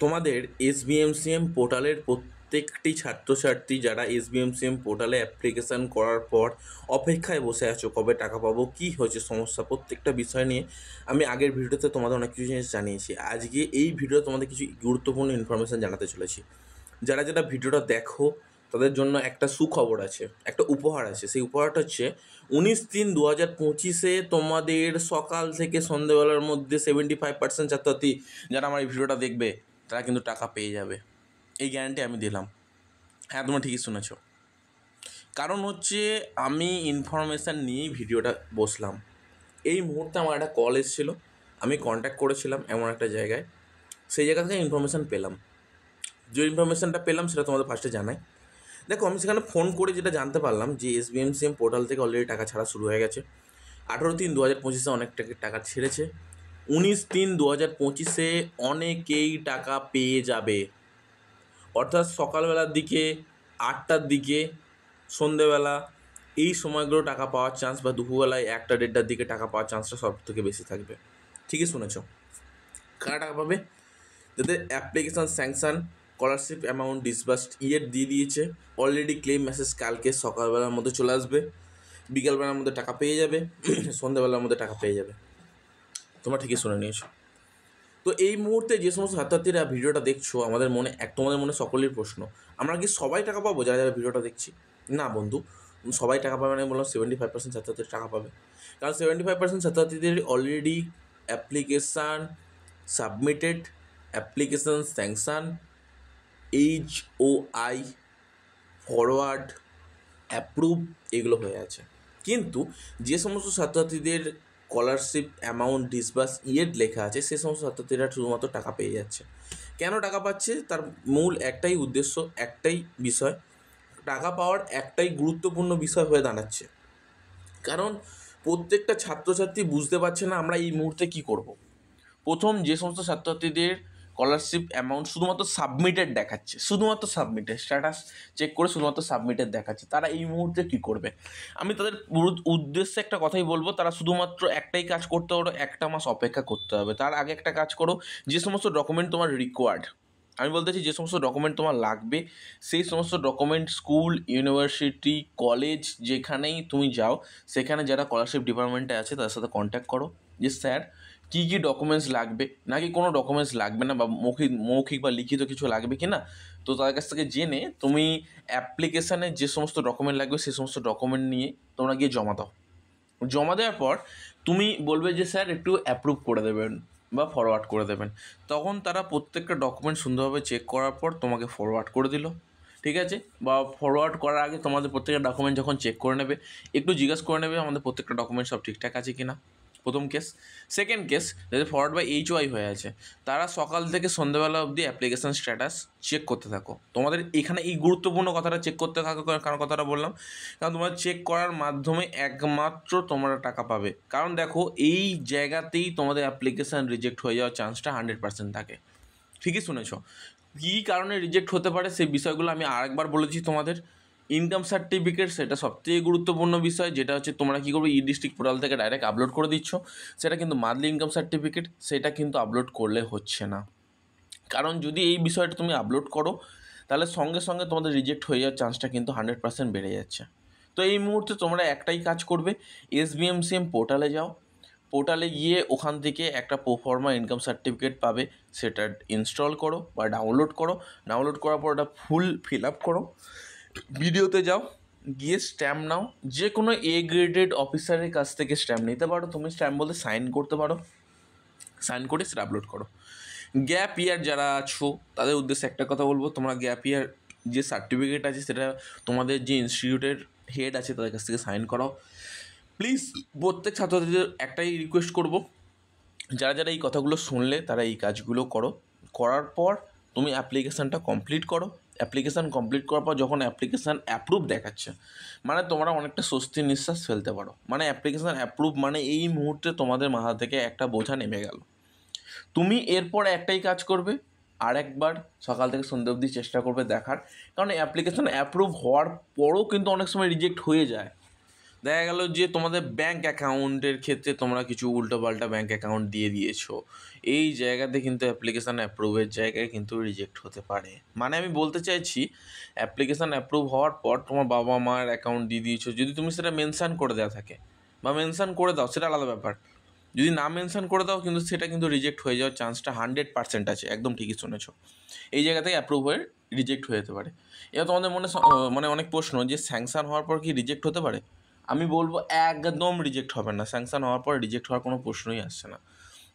তোমাদের এসবিএমসিএম পোর্টালের প্রত্যেকটি ছাত্রছাত্রী যারা এসবিএমসিএম পোর্টালে অ্যাপ্লিকেশান করার পর অপেক্ষায় বসে আছো কবে টাকা পাবো, কী হয়েছে সমস্যা, প্রত্যেকটা বিষয় নিয়ে আমি আগের ভিডিওতে তোমাদের অনেক কিছু জিনিস জানিয়েছি। আজকে এই ভিডিও তোমাদের কিছু গুরুত্বপূর্ণ ইনফরমেশান জানাতে চলেছি। যারা যারা ভিডিওটা দেখো তাদের জন্য একটা সুখবর আছে, একটা উপহার আছে। সেই উপহারটা হচ্ছে 19/3/2025 তোমাদের সকাল থেকে সন্ধ্যেবেলার মধ্যে 75% ছাত্রছাত্রী যারা আমার এই ভিডিওটা দেখবে তারা কিন্তু টাকা পেয়ে যাবে। এই গ্যারান্টি আমি দিলাম। হ্যাঁ, তোমরা ঠিকই শুনেছ। কারণ হচ্ছে আমি ইনফরমেশান নিয়েই ভিডিওটা বসলাম। এই মুহূর্তে আমার একটা কল এসেছিলো, আমি কন্ট্যাক্ট করেছিলাম এমন একটা জায়গায়, সেই জায়গা থেকে ইনফরমেশান পেলাম। যে ইনফরমেশানটা পেলাম সেটা তোমাদের ফার্স্টে জানাই। দেখো, আমি সেখানে ফোন করে যেটা জানতে পারলাম যে এসবিএমসিএম পোর্টাল থেকে অলরেডি টাকা ছাড়া শুরু হয়ে গেছে। 18/3/2025 অনেক টাকা ছেড়েছে। 19/3/2025 অনেকেই টাকা পেয়ে যাবে। অর্থাৎ সকালবেলার দিকে, 8টার দিকে, সন্ধেবেলা এই সময়গুলো টাকা পাওয়ার চান্স, বা দুপুরবেলায় 1টা 1:30টার দিকে টাকা পাওয়ার চান্সটা সব থেকে বেশি থাকবে। ঠিকই শুনেছ। কারা টাকা পাবে? যাদের application sanction, scholarship amount disbursed দিয়ে দিয়েছে, অলরেডি ক্লেম মেসেজ কালকে সকালবেলার মধ্যে চলে আসবে, বিকালবেলার মধ্যে টাকা পেয়ে যাবে, সন্ধ্যাবেলার মধ্যে টাকা পেয়ে যাবে। তোমরা ঠিকই শুনে নিয়েছো। তো এই মুহূর্তে যে সমস্ত ছাত্রছাত্রীরা ভিডিওটা দেখছো, তোমাদের মনে সকলের প্রশ্ন, আমরা কি সবাই টাকা পাবো যারা যারা ভিডিওটা দেখছি? না বন্ধু, সবাই টাকা পাবে না। আমি বললাম 75% ছাত্রছাত্রী টাকা পাবে। কারণ 75% ছাত্রছাত্রীদের already application submitted, application sanction, HOI, forward, approve এগুলো হয়ে আছে। কিন্তু যে সমস্ত ছাত্রছাত্রীদের স্কলারশিপ অ্যামাউন্ট ডিসবার্স লেখা আছে, সে সমস্ত ছাত্রছাত্রীরা শুধুমাত্র টাকা পেয়ে যাচ্ছে। কেন টাকা পাচ্ছে? তার মূল একটাই উদ্দেশ্য, একটাই বিষয়, টাকা পাওয়ার একটাই গুরুত্বপূর্ণ বিষয় হয়ে দাঁড়াচ্ছে। কারণ প্রত্যেকটা ছাত্রছাত্রী বুঝতে পারছে না আমরা এই মুহূর্তে কী করব। প্রথম যে সমস্ত ছাত্রছাত্রীদের স্কলারশিপ অ্যামাউন্ট শুধুমাত্র সাবমিটেড দেখাচ্ছে, শুধুমাত্র সাবমিটেড স্ট্যাটাস চেক করে শুধুমাত্র সাবমিটেড দেখাচ্ছে, তারা এই মুহূর্তে কী করবে? আমি তাদের উদ্দেশ্যে একটা কথাই বলবো, তারা শুধুমাত্র একটাই কাজ করতে পারো, 1টা মাস অপেক্ষা করতে হবে। তার আগে একটা কাজ করো, যে সমস্ত ডকুমেন্ট তোমার রিকোয়ার্ড, আমি বলতে চাই যে সমস্ত ডকুমেন্ট তোমার লাগবে, সেই সমস্ত ডকুমেন্ট স্কুল, ইউনিভার্সিটি, কলেজ যেখানেই তুমি যাও, সেখানে যারা স্কলারশিপ ডিপার্টমেন্টে আছে তাদের সাথে কন্ট্যাক্ট করো যে স্যার কী কী ডকুমেন্টস লাগবে, নাকি কোনো ডকুমেন্টস লাগবে না, বা মৌখিক বা লিখিত কিছু লাগবে কি না। তো তাদের কাছ থেকে জেনে তুমি অ্যাপ্লিকেশানে যে সমস্ত ডকুমেন্ট লাগবে সেই সমস্ত ডকুমেন্ট নিয়ে তোমরা গিয়ে জমা দাও। জমা দেওয়ার পর তুমি বলবে যে স্যার একটু অ্যাপ্রুভ করে দেবেন বা ফরওয়ার্ড করে দেবেন। তখন তারা প্রত্যেকটা ডকুমেন্ট সুন্দরভাবে চেক করার পর তোমাকে ফরওয়ার্ড করে দিল, ঠিক আছে। বা ফরওয়ার্ড করার আগে তোমাদের প্রত্যেকটা ডকুমেন্ট যখন চেক করে নেবে, একটু জিজ্ঞেস করে নেবে আমাদের প্রত্যেকটা ডকুমেন্ট সব ঠিকঠাক আছে কি না। প্রথম কেস। সেকেন্ড কেস, যাদের ফরওয়ার্ড বাই HOI হয়ে আছে, তারা সকাল থেকে সন্ধ্যাবেলা অবধি অ্যাপ্লিকেশান স্ট্যাটাস চেক করতে থাকো। তোমাদের এখানে এই গুরুত্বপূর্ণ কথাটা চেক করতে থাকো। কারণ কথাটা বললাম, কারণ তোমার চেক করার মাধ্যমে একমাত্র তোমরা টাকা পাবে। কারণ দেখো, এই জায়গাতেই তোমাদের অ্যাপ্লিকেশান রিজেক্ট হয়ে যাওয়ার চান্সটা 100% থাকে। ঠিকই শুনেছ। কী কারণে রিজেক্ট হতে পারে সেই বিষয়গুলো আমি আরেকবার বলেছি তোমাদের। ইনকাম সার্টিফিকেট, সেটা সবথেকে গুরুত্বপূর্ণ বিষয়, যেটা হচ্ছে তোমরা কী করবে, ডিস্ট্রিক্ট পোর্টাল থেকে ডাইরেক্ট আপলোড করে দিচ্ছ। সেটা কিন্তু মান্থলি ইনকাম সার্টিফিকেট, সেটা কিন্তু আপলোড করলে হচ্ছে না। কারণ যদি এই বিষয়টা তুমি আপলোড করো, তাহলে সঙ্গে সঙ্গে তোমাদের রিজেক্ট হয়ে যাওয়ার চান্সটা কিন্তু 100% বেড়ে যাচ্ছে। তো এই মুহূর্তে তোমরা একটাই কাজ করবে, এসবিএমসিএম পোর্টালে যাও। পোর্টালে গিয়ে ওখান থেকে একটা প্রোফর্মা ইনকাম সার্টিফিকেট পাবে, সেটা ইনস্টল করো বা ডাউনলোড করো। ডাউনলোড করার পর ওটা ফুল ফিল আপ করো। ভিডিওতে যাও, গিয়ে স্ট্যাম্প নাও। যে কোনো গ্রেডেড অফিসারের কাছ থেকে স্ট্যাম্প নিতে পারো। তুমি স্ট্যাম্প বলতে সাইন করতে পারো, সাইন করে সেটা আপলোড করো। গ্যাপ ইয়ার যারা আছো তাদের উদ্দেশ্যে একটা কথা বলবো, তোমরা গ্যাপ ইয়ার যে সার্টিফিকেট আছে সেটা তোমাদের যে ইনস্টিটিউটের হেড আছে তাদের কাছ থেকে সাইন করাও। প্লিজ প্রত্যেক ছাত্রছাত্রীদের একটাই রিকোয়েস্ট করব, যারা যারা এই কথাগুলো শুনলে তারা এই কাজগুলো করো। করার পর তুমি অ্যাপ্লিকেশানটা কমপ্লিট করো। অ্যাপ্লিকেশান কমপ্লিট করার পর যখন অ্যাপ্লিকেশান অ্যাপ্রুভ দেখাচ্ছে, মানে তোমরা অনেকটা স্বস্তির নিঃশ্বাস ফেলতে পারো। মানে অ্যাপ্লিকেশান অ্যাপ্রুভ মানে এই মুহূর্তে তোমাদের মাথা থেকে একটা বোঝা নেমে গেল। তুমি এরপর একটাই কাজ করবে, আরেকবার সকাল থেকে সন্ধ্যে অবধি চেষ্টা করবে দেখার। কারণ অ্যাপ্লিকেশান অ্যাপ্রুভ হওয়ার পরও কিন্তু অনেক সময় রিজেক্ট হয়ে যায়। দেখা গেল যে তোমাদের ব্যাঙ্ক অ্যাকাউন্টের ক্ষেত্রে তোমরা কিছু উল্টোপাল্টা ব্যাঙ্ক অ্যাকাউন্ট দিয়ে দিয়েছো, এই জায়গাতে কিন্তু অ্যাপ্লিকেশান অ্যাপ্রুভের জায়গায় কিন্তু রিজেক্ট হতে পারে। মানে আমি বলতে চাইছি অ্যাপ্লিকেশান অ্যাপ্রুভ হওয়ার পর তোমার বাবা মার অ্যাকাউন্ট দিয়ে দিয়েছো, যদি তুমি সেটা মেনশান করে দেওয়া থাকে বা মেনশান করে দাও সেটা আলাদা ব্যাপার, যদি না মেনশান করে দাও কিন্তু সেটা কিন্তু রিজেক্ট হয়ে যাওয়ার চান্সটা 100% আছে। একদম ঠিকই শুনেছো। এই জায়গা থেকে অ্যাপ্রুভ হয়ে রিজেক্ট হয়ে যেতে পারে। এবার তোমাদের মনে মানে অনেক প্রশ্ন যে স্যাংশন হওয়ার পর কি রিজেক্ট হতে পারে? আমি বলবো একদম রিজেক্ট হবে না। স্যাংশন হওয়ার পর রিজেক্ট হওয়ার কোনো প্রশ্নই আসছে না।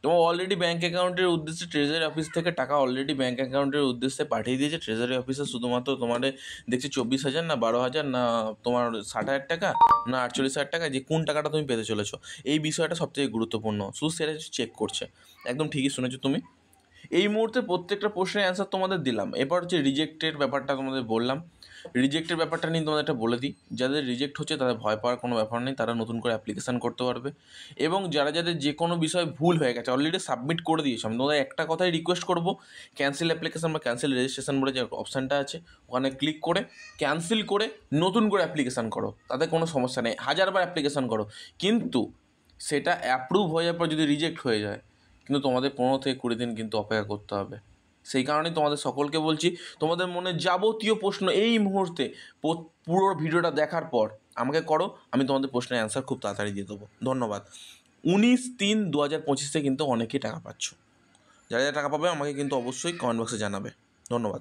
তোমার অলরেডি ব্যাঙ্ক অ্যাকাউন্টের উদ্দেশ্যে ট্রেজারি অফিস থেকে টাকা অলরেডি ব্যাঙ্ক অ্যাকাউন্টের উদ্দেশ্যে পাঠিয়ে দিয়েছে। ট্রেজারি অফিসে শুধুমাত্র তোমাদের দেখছি 24,000 না 12,000 না তোমার 60,000 টাকা না 48,000 টাকা, যে কোন টাকাটা তুমি পেতে চলেছো, এই বিষয়টা সবথেকে গুরুত্বপূর্ণ। শুধু সেটা চেক করছে। একদম ঠিকই শুনেছো তুমি। এই মুহূর্তে প্রত্যেকটা প্রশ্নের অ্যান্সার তোমাদের দিলাম। এবার হচ্ছে রিজেক্টের ব্যাপারটা তোমাদের বললাম। রিজেক্টের ব্যাপারটা নিয়ে তোমাদের একটা বলে দিই, যাদের রিজেক্ট হচ্ছে তাদের ভয় পাওয়ার কোনো ব্যাপার নেই, তারা নতুন করে অ্যাপ্লিকেশান করতে পারবে। এবং যারা যাদের যে কোনো বিষয়ে ভুল হয়ে গেছে, অলরেডি সাবমিট করে দিয়েছো, আমি তোমাদের একটা কথাই রিকোয়েস্ট করবো, ক্যান্সেল অ্যাপ্লিকেশান বা ক্যান্সেল রেজিস্ট্রেশন বলে যে অপশানটা আছে ওখানে ক্লিক করে ক্যান্সেল করে নতুন করে অ্যাপ্লিকেশান করো, তাতে কোনো সমস্যা নেই। 1000বার অ্যাপ্লিকেশান করো, কিন্তু সেটা অ্যাপ্রুভ হয়ে যাওয়ার পর যদি রিজেক্ট হয়ে যায় কিন্তু তোমাদের 15 থেকে 20 দিন কিন্তু অপেক্ষা করতে হবে। সেই কারণেই তোমাদের সকলকে বলছি, তোমাদের মনে যাবতীয় প্রশ্ন এই মুহূর্তে পুরো ভিডিওটা দেখার পর আমাকে করো, আমি তোমাদের প্রশ্নের অ্যান্সার খুব তাড়াতাড়ি দিয়ে দেবো। ধন্যবাদ। 19/3/2025 কিন্তু অনেকেই টাকা পাচ্ছ। যারা যারা টাকা পাবে আমাকে কিন্তু অবশ্যই কমেন্ট বক্সে জানাবে। ধন্যবাদ।